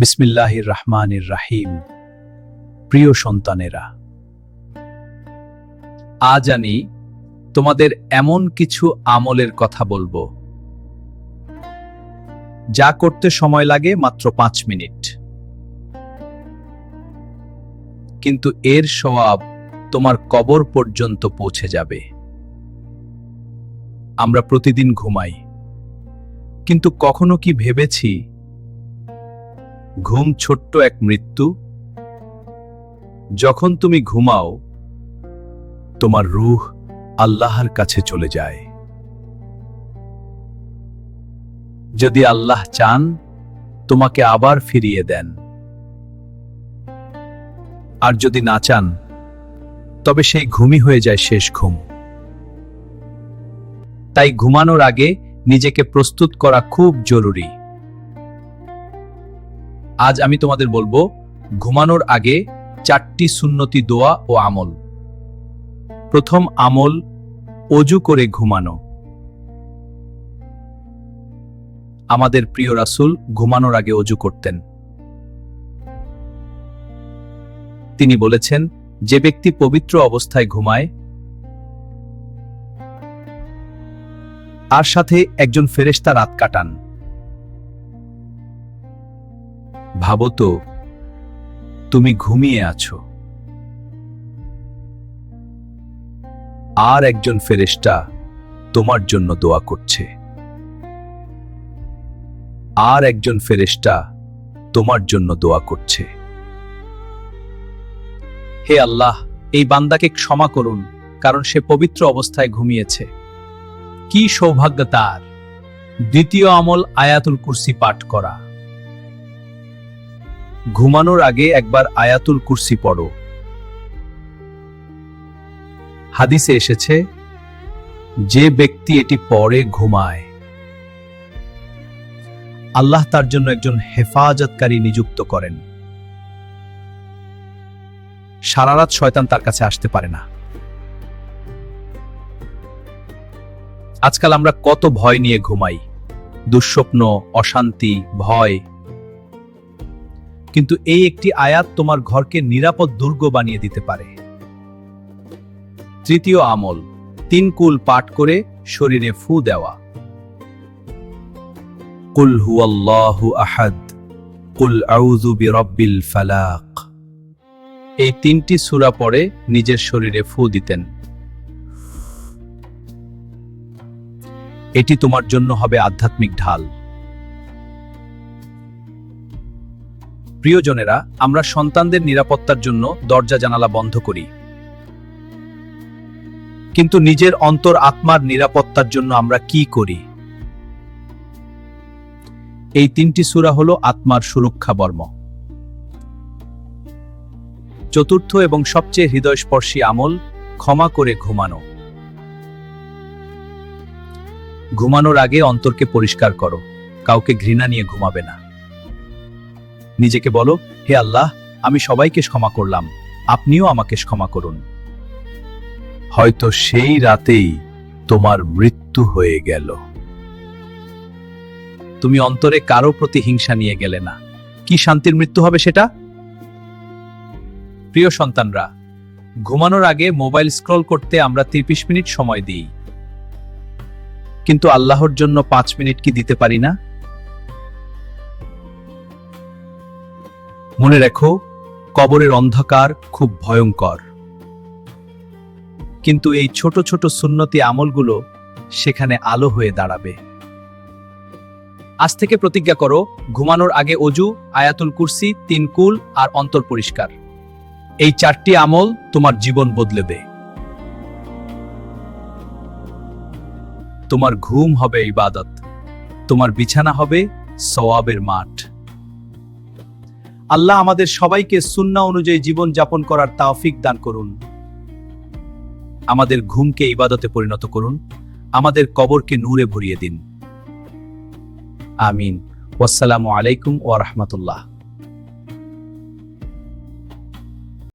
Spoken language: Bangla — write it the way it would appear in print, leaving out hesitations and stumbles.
বিসমিল্লাহির রহমানির রাহিম। প্রিয় সন্তানেরা, আজ আমি তোমাদের এমন কিছু আমলের কথা বলবো যা করতে সময় লাগে মাত্র 5 মিনিট, কিন্তু এর সওয়াব তোমার কবর পর্যন্ত পৌঁছে যাবে। আমরা প্রতিদিন ঘুমাই, কিন্তু কখনো কি ভেবেছি ঘুম ছোট্ট এক মৃত্যু? যখন তুমি ঘুমাও, তোমার রূহ আল্লাহর কাছে চলে যায়। যদি আল্লাহ চান, তোমাকে আবার ফিরিয়ে দেন, আর যদি না চান, তবে সেই ঘুমই হয়ে যায় শেষ ঘুম। তাই ঘুমানোর আগে নিজেকে প্রস্তুত করা খুব জরুরি। আজ আমি তোমাদের বলবো ঘুমানোর আগে 4টি সুন্নতি দোয়া ও আমল। প্রথম আমল, অজু করে ঘুমানো। আমাদের প্রিয় রাসূল ঘুমানোর আগে অজু করতেন। তিনি বলেছেন, যে ব্যক্তি পবিত্র অবস্থায় ঘুমায়, আর সাথে একজন ফেরেশতা রাত কাটান। ভাবো তো, তুমি ঘুমিয়ে আছো, আর একজন ফেরেশতা তোমার জন্য দোয়া করছে, আর একজন ফেরেশতা তোমার জন্য দোয়া করছে। হে আল্লাহ, এই বান্দাকে ক্ষমা করুন, কারণ সে পবিত্র অবস্থায় ঘুমিয়েছে। কি সৌভাগ্য তার! দ্বিতীয় আমল, আয়াতুল কুরসি পাঠ করা। ঘুমানোর আগে একবার আয়াতুল কুরসি পড়ো। হাদিসে এসেছে, যে ব্যক্তি এটি পড়ে ঘুমায়, আল্লাহ তার জন্য একজন হেফাজতকারী নিযুক্ত করেন। সারা রাত শয়তান তার কাছে আসতে পারে না। আজকাল আমরা কত ভয় নিয়ে ঘুমাই, দুঃস্বপ্ন, অশান্তি, ভয়। কিন্তু এই একটি আয়াত তোমার ঘরকে নিরাপদ দুর্গ বানিয়ে দিতে পারে। তৃতীয় আমল, 3 কুল পাঠ করে শরীরে ফু দেওয়া। কুল হুয়াল্লাহু আহাদ, কুল আউযু বিরাব্বিল ফালাক। এই 3টি সূরা পড়ে নিজের শরীরে ফু দিতেন। এটি তোমার জন্য হবে আধ্যাত্মিক ঢাল। প্রিয়জনেরা, আমরা সন্তানদের নিরাপত্তার জন্য দরজা জানালা বন্ধ করি, কিন্তু নিজের অন্তর আত্মার নিরাপত্তার জন্য আমরা কি করি? এই 3টি সূরা হলো আত্মার সুরক্ষা বর্ম। চতুর্থ এবং সবচেয়ে হৃদয়স্পর্শী আমল, ক্ষমা করে ঘুমানো। ঘুমানোর আগে অন্তরকে পরিষ্কার করো। কাউকে ঘৃণা নিয়ে ঘুমাবে না। নিজেকে বলো, হে আল্লাহ, আমি সবাইকে ক্ষমা করলাম, আপনিও আমাকে ক্ষমা করুন। হয়তো সেই রাতেই তোমার মৃত্যু হয়ে গেল। তুমি অন্তরে কারো প্রতি হিংসা নিয়ে গেলে না। কি শান্তির মৃত্যু হবে সেটা! প্রিয় সন্তানরা, ঘুমানোর আগে মোবাইল স্ক্রল করতে আমরা 30 মিনিট সময় দিই, কিন্তু আল্লাহর জন্য 5 মিনিট কি দিতে পারি না? মনে রেখো, কবরের অন্ধকার খুব ভয়ঙ্কর, কিন্তু এই ছোট ছোট সুন্নতি আমলগুলো সেখানে আলো হয়ে দাঁড়াবে। আজ থেকে প্রতিজ্ঞা করো, ঘুমানোর আগে অজু, আয়াতুল কুরসি, 3 কুল আর অন্তর পরিষ্কার। এই 4টি আমল তোমার জীবন বদলে দেবে। তোমার ঘুম হবে ইবাদত, তোমার বিছানা হবে সওয়াবের মাঠ। আল্লাহ আমাদের সবাইকে সুন্নাহ অনুযায়ী জীবন যাপন করার তৌফিক দান করুন। আমাদের ঘুমকে ইবাদতে পরিণত করুন, আমাদের কবরকে নূরে ভরিয়ে দিন। আমিন। ওয়াসসালামু আলাইকুম ওয়া রাহমাতুল্লাহ।